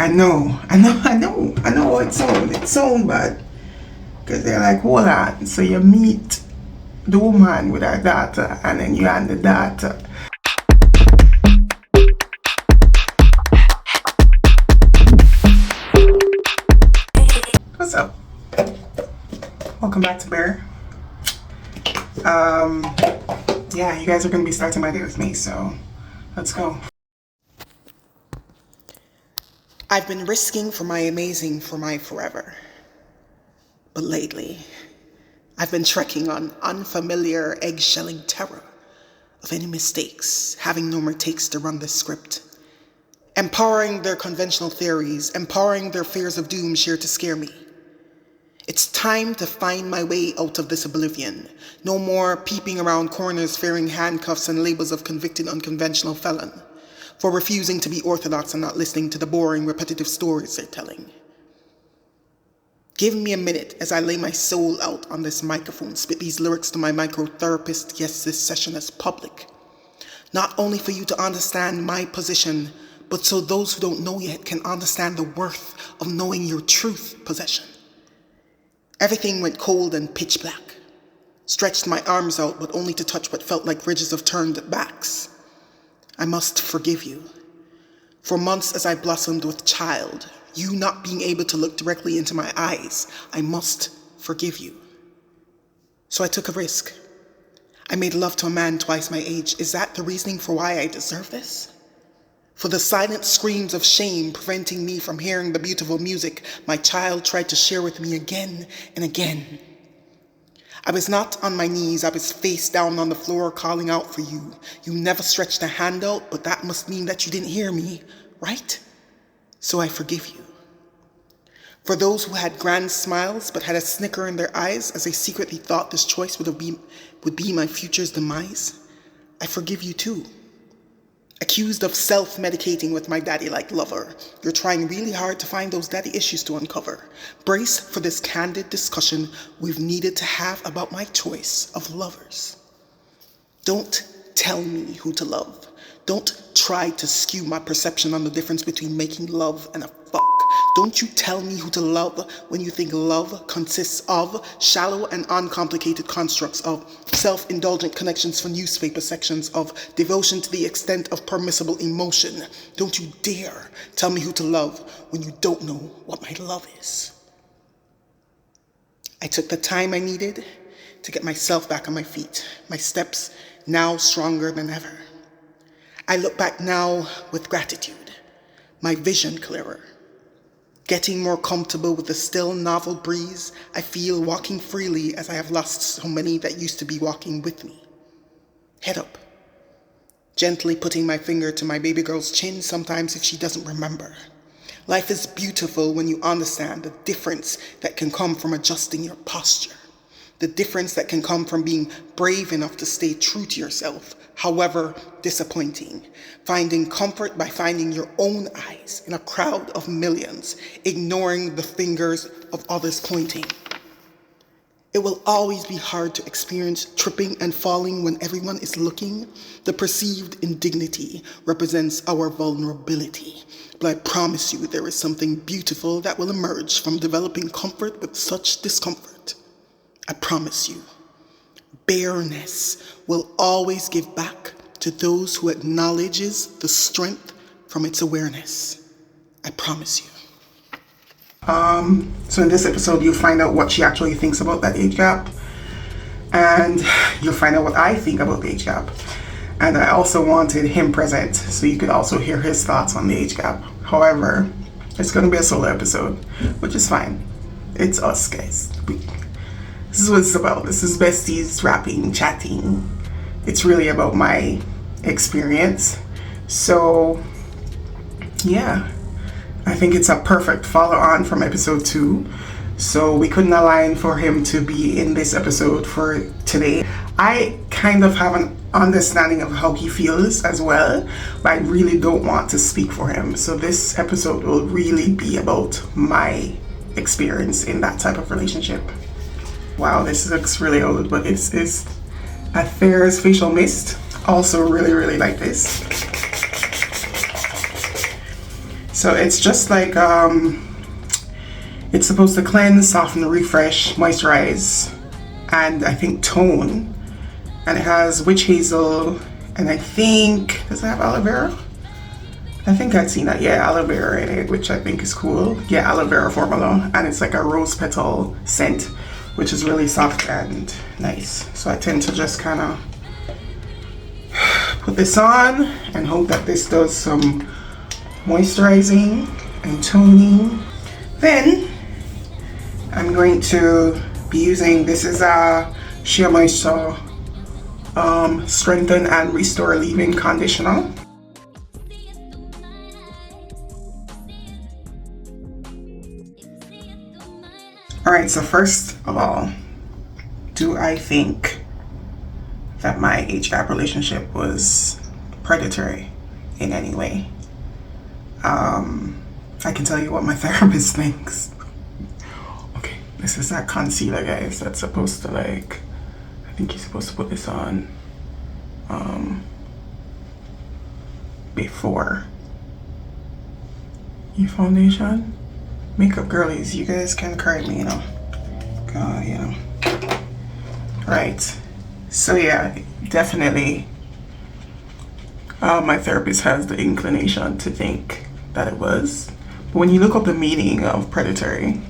I know it sound bad. Because they're like, hold on. So you meet the woman with her daughter and then you and the daughter. What's up? Welcome back to Bear. Yeah, you guys are going to be starting my day with me, so let's go. I've been risking for my amazing for my forever. But lately, I've been trekking on unfamiliar eggshelling terror of any mistakes, having no more takes to run this script. Empowering their conventional theories, empowering their fears of doom shared to scare me. It's time to find my way out of this oblivion. No more peeping around corners fearing handcuffs and labels of convicted unconventional felon for refusing to be orthodox and not listening to the boring, repetitive stories they're telling. Give me a minute as I lay my soul out on this microphone, spit these lyrics to my microtherapist. Yes, this session is public. Not only for you to understand my position, but so those who don't know yet can understand the worth of knowing your truth possession. Everything went cold and pitch black. Stretched my arms out, but only to touch what felt like ridges of turned backs. I must forgive you. For months as I blossomed with child, you not being able to look directly into my eyes, I must forgive you. So I took a risk. I made love to a man twice my age. Is that the reasoning for why I deserve this? For the silent screams of shame preventing me from hearing the beautiful music my child tried to share with me again and again. I was not on my knees, I was face down on the floor calling out for you. You never stretched a hand out, but that must mean that you didn't hear me, right? So I forgive you. For those who had grand smiles but had a snicker in their eyes as they secretly thought this choice would be my future's demise, I forgive you too. Accused of self-medicating with my daddy-like lover, you're trying really hard to find those daddy issues to uncover. Brace for this candid discussion we've needed to have about my choice of lovers. Don't tell me who to love. Don't try to skew my perception on the difference between making love and a fuck. Don't you tell me who to love when you think love consists of shallow and uncomplicated constructs of self-indulgent connections for newspaper sections of devotion to the extent of permissible emotion. Don't you dare tell me who to love when you don't know what my love is. I took the time I needed to get myself back on my feet, my steps now stronger than ever. I look back now with gratitude, my vision clearer, getting more comfortable with the still novel breeze I feel walking freely as I have lost so many that used to be walking with me. Head up, gently putting my finger to my baby girl's chin sometimes if she doesn't remember. Life is beautiful when you understand the difference that can come from adjusting your posture, the difference that can come from being brave enough to stay true to yourself, however disappointing, finding comfort by finding your own eyes in a crowd of millions, ignoring the fingers of others pointing. It will always be hard to experience tripping and falling when everyone is looking. The perceived indignity represents our vulnerability. But I promise you there is something beautiful that will emerge from developing comfort with such discomfort. I promise you. Bareness will always give back to those who acknowledges the strength from its awareness. I promise you. So in this episode, you'll find out what she actually thinks about that age gap. And you'll find out what I think about the age gap. And I also wanted him present so you could also hear his thoughts on the age gap. However, it's going to be a solo episode, which is fine. It's us, guys. This is what it's about. This is besties, rapping, chatting. It's really about my experience. So, yeah. I think it's a perfect follow-on from episode 2. So we couldn't align for him to be in this episode for today. I kind of have an understanding of how he feels as well, but I really don't want to speak for him. So this episode will really be about my experience in that type of relationship. Wow, this looks really old, but it's a Thayer's facial mist. Also really, really like this. So it's just like, it's supposed to cleanse, soften, refresh, moisturize, and I think tone. And it has witch hazel, and I think, does it have aloe vera? I think I'd seen that, yeah, aloe vera in it, which I think is cool. Yeah, aloe vera formula, and it's like a rose petal scent, which is really soft and nice. So I tend to just kind of put this on and hope that this does some moisturizing and toning. Then I'm going to be using, this is a Sheer Moisture Strengthen and Restore Leave-In Conditioner. Alright, so first of all, do I think that my age gap relationship was predatory in any way? I can tell you what my therapist thinks. Okay, this is that concealer, guys, that's supposed to, like, I think you're supposed to put this on before your foundation. Makeup girlies, you guys can correct me, you know. God, you know. Right. So yeah, definitely my therapist has the inclination to think that it was. But when you look up the meaning of predatory,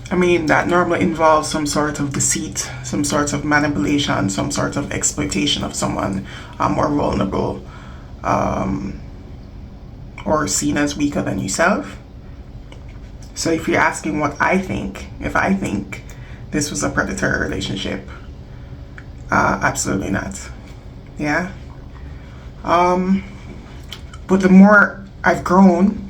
I mean, that normally involves some sort of deceit, some sort of manipulation, some sort of exploitation of someone more vulnerable or seen as weaker than yourself. So if you're asking what I think, if I think this was a predatory relationship, absolutely not. Yeah. But the more I've grown,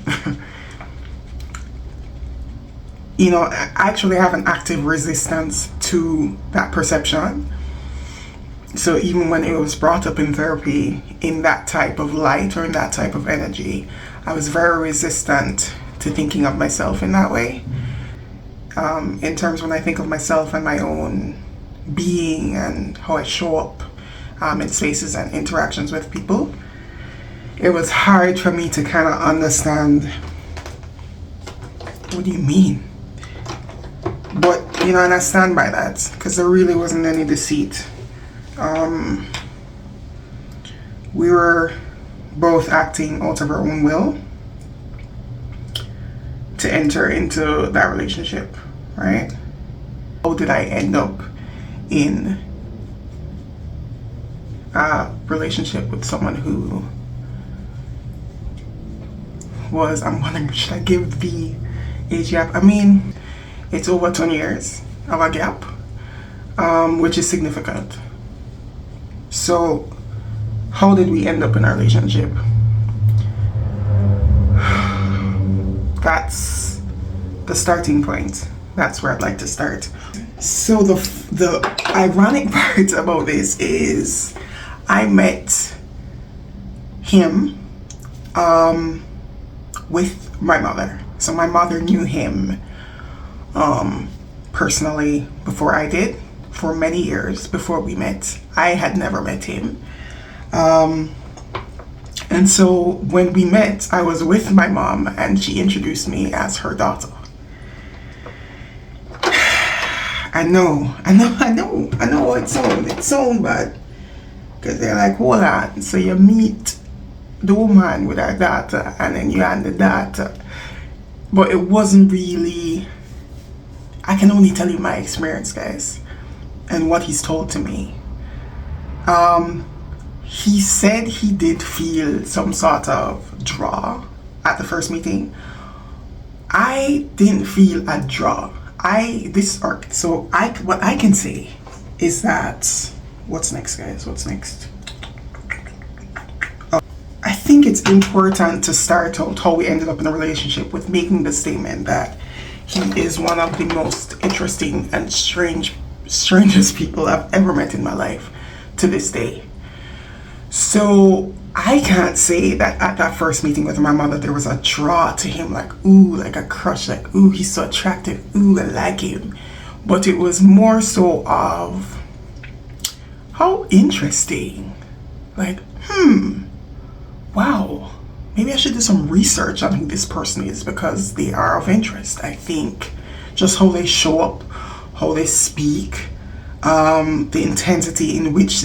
you know, I actually have an active resistance to that perception. So even when it was brought up in therapy in that type of light or in that type of energy, I was very resistant to thinking of myself in that way. In terms when I think of myself and my own being and how I show up in spaces and interactions with people, it was hard for me to kind of understand, what do you mean? But, you know, and I stand by that because there really wasn't any deceit. We were both acting out of our own will to enter into that relationship, right? How did I end up in a relationship with someone who was, I'm wondering, should I give the age gap? I mean, it's over 20 years of a gap, which is significant. So how did we end up in a relationship? That's the starting point. That's where I'd like to start. So the ironic part about this is I met him with my mother. So my mother knew him personally before I did, for many years before we met. I had never met him. And so when we met, I was with my mom and she introduced me as her daughter. I know it sounds bad. Because they're like, hold on, so you meet the woman with her daughter and then you and the daughter. But it wasn't really, I can only tell you my experience, guys, and what he's told to me. He said he did feel some sort of draw at the first meeting. I didn't feel a draw. What I can say is that, what's next, guys? What's next? I think it's important to start out how we ended up in a relationship with making the statement that he is one of the most interesting and strangest people I've ever met in my life to this day. So I can't say that at that first meeting with my mother there was a draw to him, like, ooh, like a crush, like, ooh, he's so attractive, ooh, I like him. But it was more so of, how interesting, like, wow, maybe I should do some research on who this person is, because they are of interest. I think just how they show up, how they speak, the intensity in which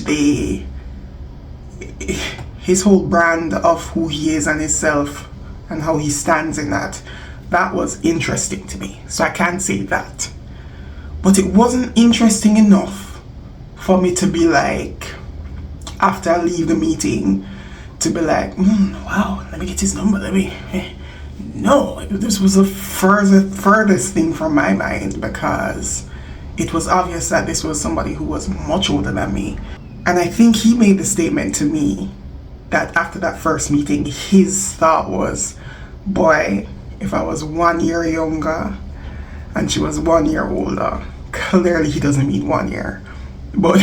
his whole brand of who he is and himself and how he stands in that was interesting to me. So I can't say that. But it wasn't interesting enough for me to be like, after I leave the meeting, to be like, wow, let me get his number, no, this was the furthest thing from my mind, because it was obvious that this was somebody who was much older than me. And I think he made the statement to me that after that first meeting, his thought was, boy, if I was 1 year younger and she was 1 year older, clearly he doesn't mean 1 year. But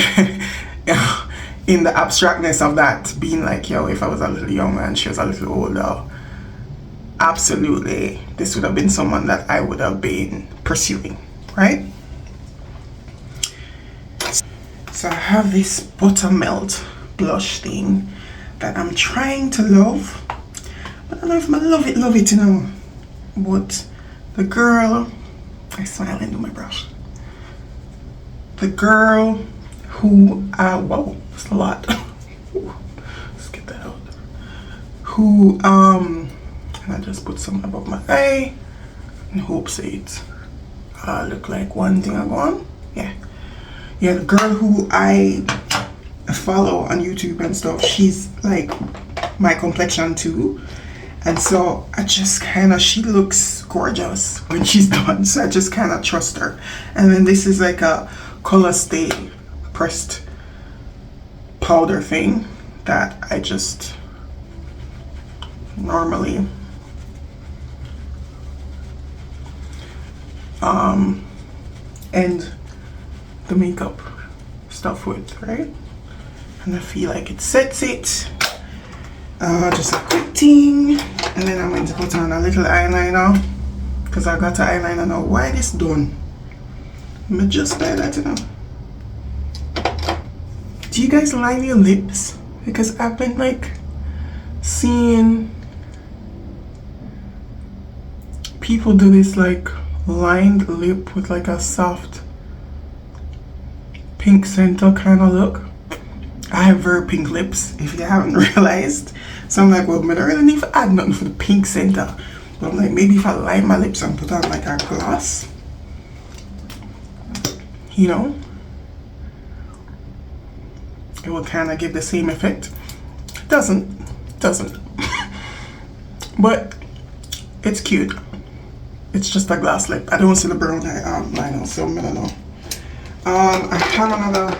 in the abstractness of that, being like, yo, if I was a little younger and she was a little older, absolutely, this would have been someone that I would have been pursuing, right? So I have this buttermelt blush thing that I'm trying to love. I don't know if I love it, you know. But the girl, I smile into my brush. The girl who, whoa, that's a lot. Let's get that out. Who, and I just put some above my eye and hope it look like one thing I go on. Yeah, the girl who I follow on YouTube and stuff, she's like my complexion too. And so I just she looks gorgeous when she's done. So I just kind of trust her. And then this is like a color stay pressed powder thing that I just normally end the makeup stuff with, right? And I feel like it sets it. Just a quick thing, and then I'm going to put on a little eyeliner, because I got an eyeliner now. Why this done? Let me just like that, you know. Do you guys line your lips? Because I've been like seeing people do this like lined lip with like a soft pink center kind of look. I have very pink lips, if you haven't realized. So I'm like, well, I don't really need to add nothing for the pink center. But I'm like, maybe if I line my lips and put on like a gloss, you know, it will kind of give the same effect. Doesn't. But it's cute. It's just a glass lip. I don't see the brown liner, so I don't know. I have another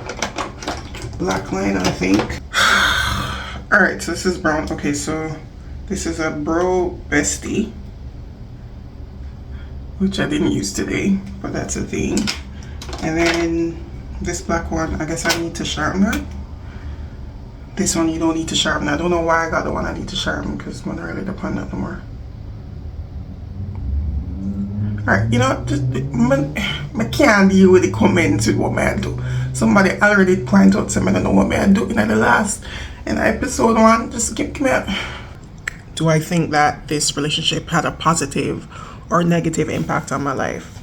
black line, I think. Alright, so this is brown. Okay, so this is a Tribe Bestie, which I didn't use today, but that's a thing. And then this black one, I guess I need to sharpen it. This one you don't need to sharpen. I don't know why I got the one I need to sharpen, because I'm not really depend on it no more. Alright, you know, just I can't deal with the comments with what I do. Somebody already pointed out to me, I don't know what I do in the last episode one. Just give me a... Do I think that this relationship had a positive or negative impact on my life?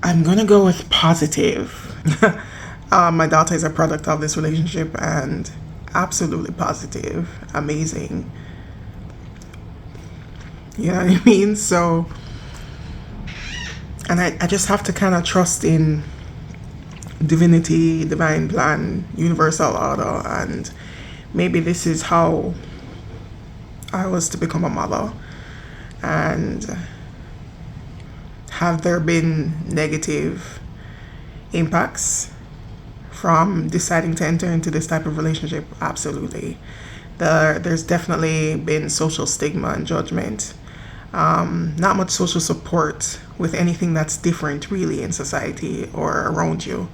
I'm gonna go with positive. My daughter is a product of this relationship, and absolutely positive, amazing. You know what I mean? So, and I just have to kind of trust in divinity, divine plan, universal order, and maybe this is how I was to become a mother. And have there been negative impacts from deciding to enter into this type of relationship? Absolutely. There's definitely been social stigma and judgment. Not much social support with anything that's different really in society or around you.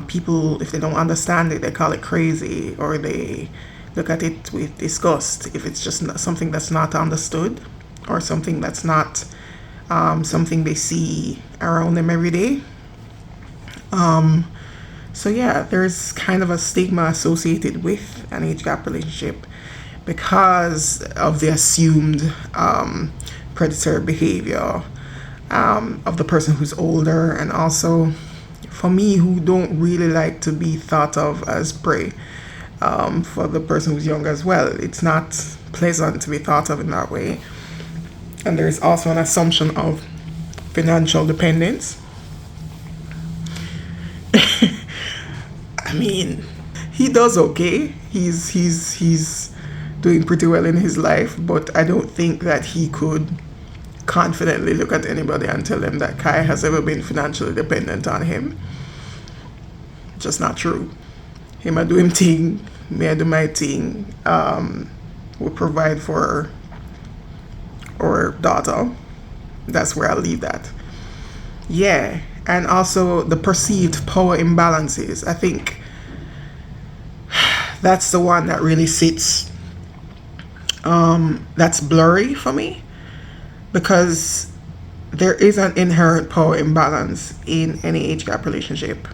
People, if they don't understand it, they call it crazy, or they look at it with disgust if it's just something that's not understood, or something that's not something they see around them every day. So yeah, there's kind of a stigma associated with an age gap relationship. because of the assumed predatory behavior of the person who's older, and also for me, who don't really like to be thought of as prey for the person who's younger as well. It's not pleasant to be thought of in that way. And there's also an assumption of financial dependence. I mean, he does okay. He's doing pretty well in his life, but I don't think that he could confidently look at anybody and tell them that Kai has ever been financially dependent on him. Just not true. Him I do him thing, me I do my thing. We provide for our daughter. That's where I'll leave that. Yeah, and also the perceived power imbalances. I think that's the one that really sits. That's blurry for me, because there is an inherent power imbalance in any age gap relationship.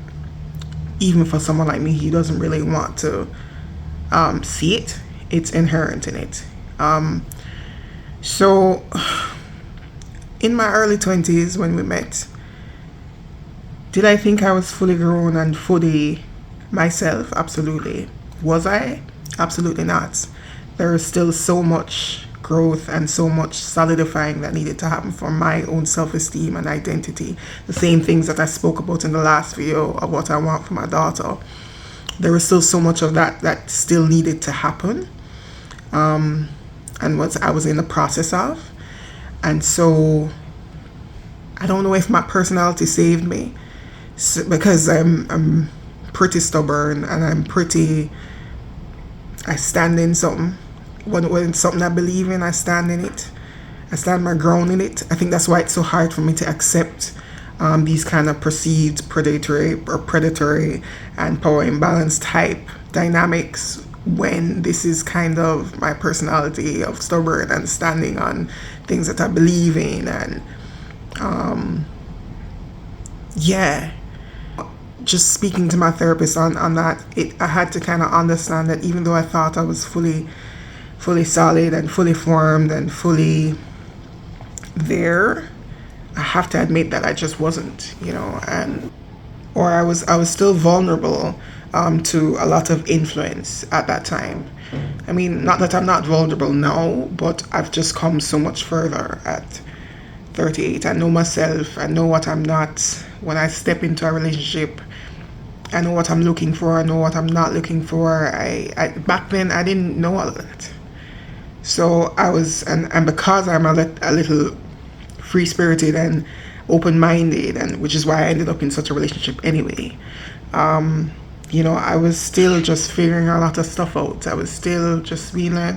Even for someone like me, he doesn't really want to see it. It's inherent in it. So in my early 20s when we met, did I think I was fully grown and fully myself? Absolutely. Was I? Absolutely not. There is still so much growth and so much solidifying that needed to happen for my own self-esteem and identity. The same things that I spoke about in the last video of what I want for my daughter. There was still so much of that still needed to happen, and what I was in the process of. And so I don't know if my personality saved me, because I'm pretty stubborn, and I stand in something. When it's something I believe in, I stand in it. I stand my ground in it. I think that's why it's so hard for me to accept these kind of perceived predatory and power imbalance type dynamics, when this is kind of my personality of stubborn and standing on things that I believe in. And just speaking to my therapist on that, I had to kind of understand that even though I thought I was fully solid and fully formed and fully there, I have to admit that I just wasn't, or I was still vulnerable to a lot of influence at that time. I mean, not that I'm not vulnerable now, but I've just come so much further at 38. I know myself. I know what I'm not. When I step into a relationship, I know what I'm looking for. I know what I'm not looking for. I back then I didn't know all of that. So I was, and because I'm a little free-spirited and open-minded, and which is why I ended up in such a relationship anyway. I was still just figuring a lot of stuff out. I was still just being like,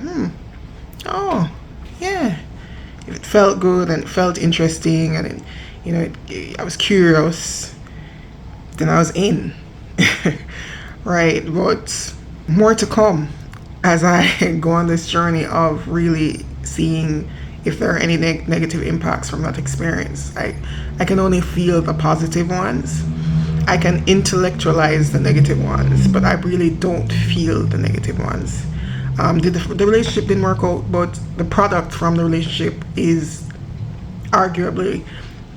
oh, yeah. If it felt good and it felt interesting, and I was curious, then I was in. Right, but more to come as I go on this journey of really seeing if there are any negative impacts from that experience. I can only feel the positive ones. I can intellectualize the negative ones, but I really don't feel the negative ones. The relationship didn't work out, but the product from the relationship is arguably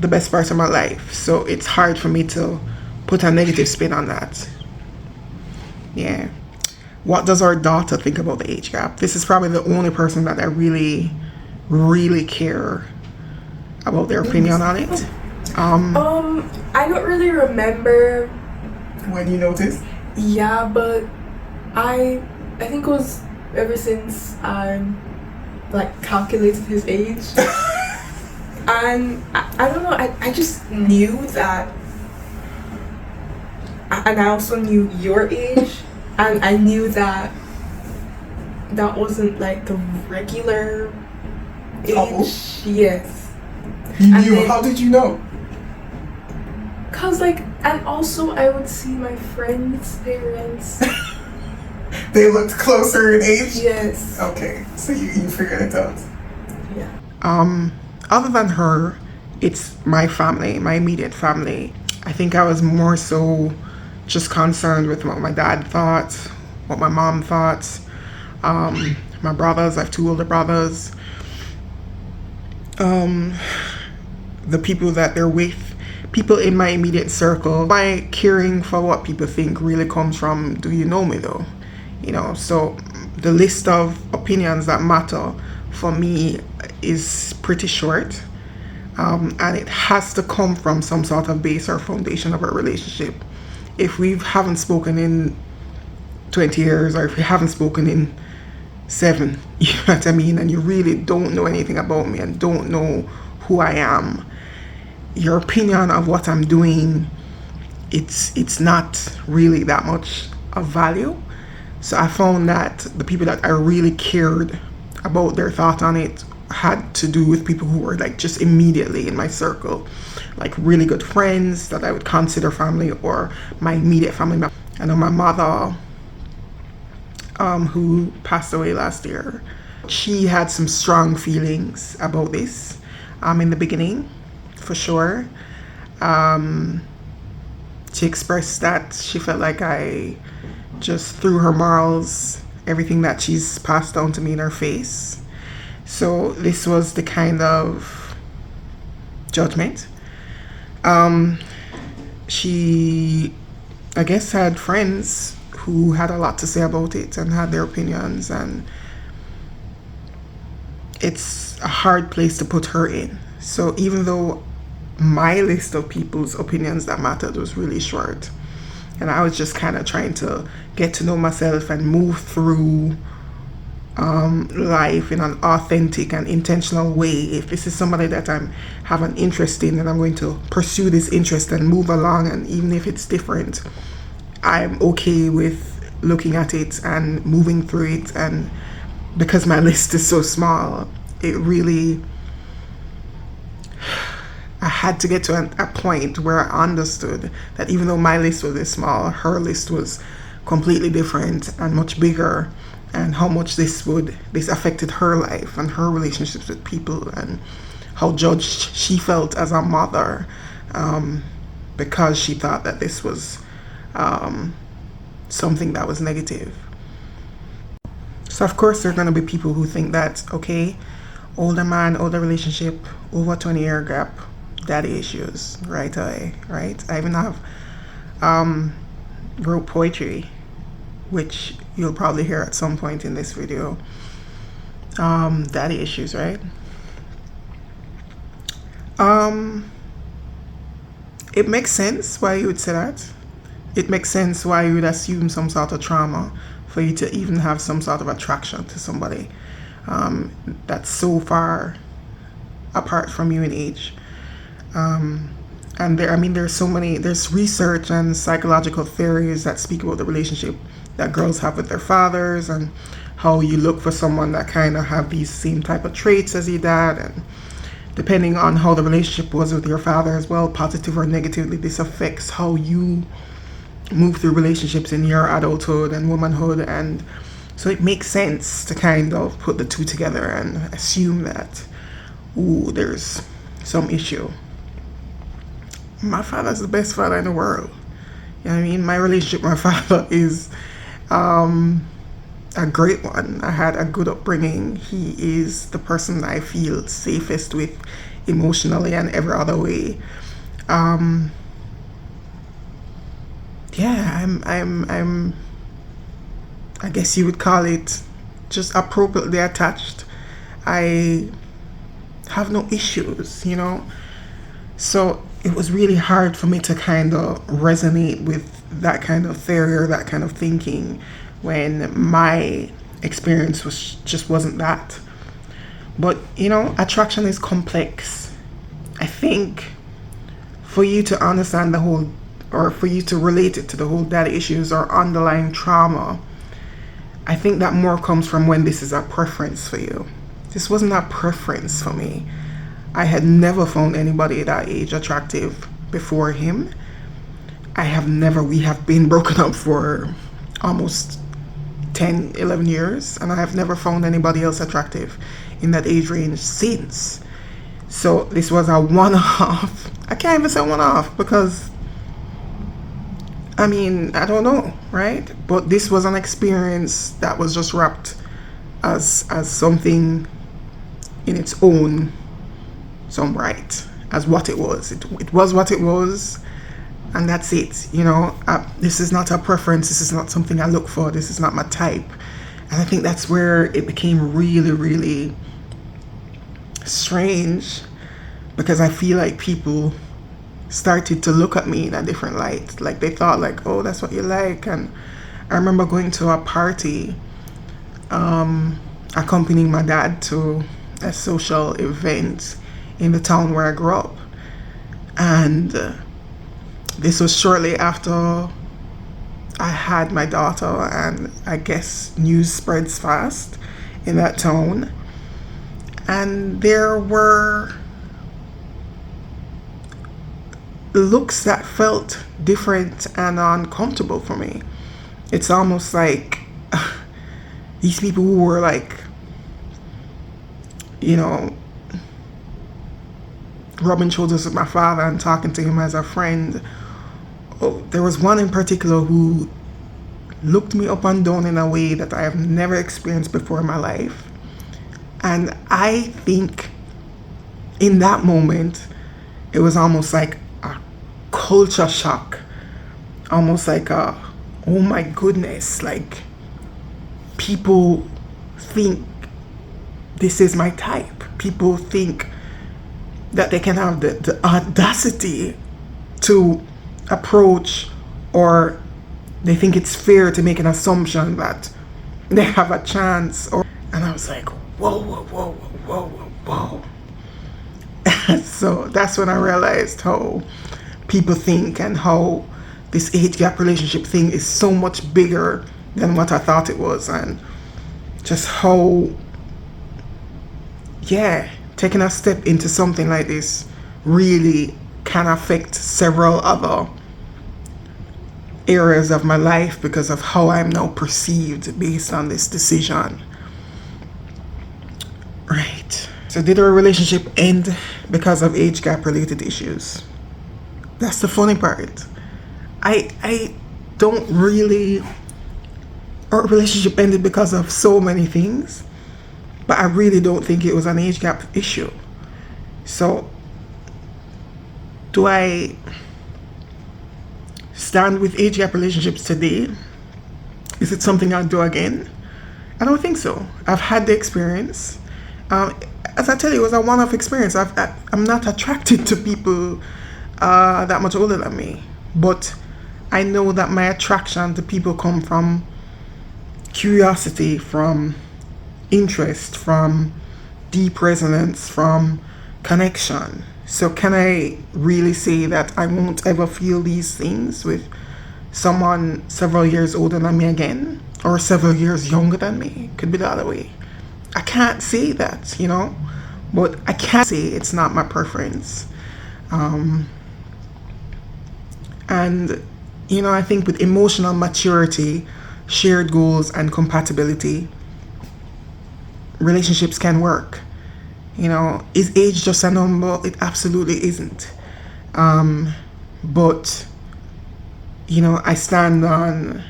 the best part of my life. So it's hard for me to put a negative spin on that. Yeah. What does our daughter think about the age gap? This is probably the only person that I really, really care about their opinion on it. I don't really remember when you noticed. Yeah, but I think it was ever since I calculated his age. And I don't know, I just knew that, and I also knew your age, and I knew that wasn't the regular age. Oh. Yes. You knew? How did you know? Cause and also I would see my friends' parents. They looked closer in age? Yes. Okay, so you figured it out. Yeah. Other than her, it's my family, my immediate family. I think I was more so just concerned with what my dad thought, what my mom thought. my brothers. I have two older brothers. The people that they're with, people in my immediate circle. My caring for what people think really comes from, do you know me though? You know, so the list of opinions that matter for me is pretty short. And it has to come from some sort of base or foundation of our relationship. If we haven't spoken in 20 years, or if we haven't spoken in 7, you know what I mean, and you really don't know anything about me and don't know who I am, your opinion of what I'm doing, it's not really that much of value. So I found that the people that I really cared about their thought on it had to do with people who were like just immediately in my circle, like really good friends that I would consider family, or my immediate family member. I know my mother, who passed away last year, she had some strong feelings about this in the beginning, for sure. She expressed that she felt like I just threw her morals, everything that she's passed down to me, in her face. So this was the kind of judgment. She, I guess, had friends who had a lot to say about it and had their opinions, and it's a hard place to put her in. So even though my list of people's opinions that mattered was really short, and I was just kind of trying to get to know myself and move through life in an authentic and intentional way. If this is somebody that I have an interest in, then I'm going to pursue this interest and move along, and even if it's different, I'm okay with looking at it and moving through it. And because my list is so small, it really, I had to get to a point where I understood that even though my list was this small, her list was completely different and much bigger, and how much this affected her life and her relationships with people, and how judged she felt as a mother, because she thought that this was something that was negative. So of course there are going to be people who think that, okay, older man, older relationship, over 20-year gap, daddy issues right away, right? I even have wrote poetry, which you'll probably hear at some point in this video. Daddy issues, right? It makes sense why you would say that. It makes sense why you would assume some sort of trauma for you to even have some sort of attraction to somebody that's so far apart from you in age. And there's research and psychological theories that speak about the relationship that girls have with their fathers, and how you look for someone that kind of have these same type of traits as your dad, and depending on how the relationship was with your father as well, positive or negatively, this affects how you move through relationships in your adulthood and womanhood. And so it makes sense to kind of put the two together and assume that, ooh, there's some issue. My father's the best father in the world. You know what I mean? My relationship with my father is a great one. I had a good upbringing. He is the person I feel safest with emotionally and every other way. I'm I guess you would call it just appropriately attached. I have no issues, you know. So it was really hard for me to kind of resonate with that kind of theory or that kind of thinking when my experience wasn't that. But, you know, attraction is complex. I think for you to understand the whole, or for you to relate it to the whole daddy issues or underlying trauma, I think that more comes from when this is a preference for you. This wasn't a preference for me. I had never found anybody that age attractive before him. We have been broken up for almost 10, 11 years, and I have never found anybody else attractive in that age range since. So this was a one-off. I can't even say one-off because, I don't know, right? But this was an experience that was just wrapped as something in its own some right, as what it was. It was what it was, and that's it. You know, this is not a preference. This is not something I look for. This is not my type. And I think that's where it became really, really strange, because I feel like people started to look at me in a different light. Like they thought like, oh, that's what you like. And I remember going to a party, accompanying my dad to a social event in the town where I grew up. And this was shortly after I had my daughter, and I guess news spreads fast in that town. And there were looks that felt different and uncomfortable for me. It's almost like these people who were like, you know, rubbing shoulders with my father and talking to him as a friend. Oh, there was one in particular who looked me up and down in a way that I have never experienced before in my life. And I think in that moment, it was almost like a culture shock. Almost like a, oh my goodness, like people think this is my type. People think that they can have the audacity to approach, or they think it's fair to make an assumption that they have a chance. And I was like, whoa, whoa, whoa, whoa, whoa, whoa. So that's when I realized how people think, and how this age gap relationship thing is so much bigger than what I thought it was. And just how, yeah, taking a step into something like this really can affect several other areas of my life because of how I'm now perceived based on this decision. Right. So did our relationship end because of age gap related issues? That's the funny part. I don't really, our relationship ended because of so many things, but I really don't think it was an age gap issue. So do I stand with age gap relationships today? Is it something I'll do again? I don't think so. I've had the experience. As I tell you, it was a one-off experience. I'm not attracted to people that much older than me, but I know that my attraction to people come from curiosity, from interest, from deep resonance, from connection. So can I really say that I won't ever feel these things with someone several years older than me again, or several years younger than me? Could be the other way. I can't say that, you know, but I can say it's not my preference. And, you know, I think with emotional maturity, shared goals, and compatibility, relationships can work. You know, is age just a number? It absolutely isn't. But, you know, I stand on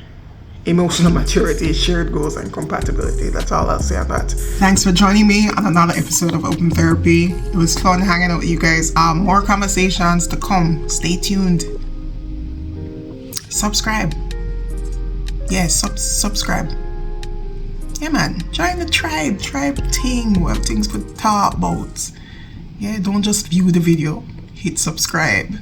emotional maturity, shared goals, and compatibility. That's all I'll say on that. Thanks for joining me on another episode of Open Therapy. It was fun hanging out with you guys. More conversations to come. Stay tuned. Subscribe. Yes, subscribe. Yeah, man. Join the tribe thing. We have things to talk about. Yeah, don't just view the video. Hit subscribe.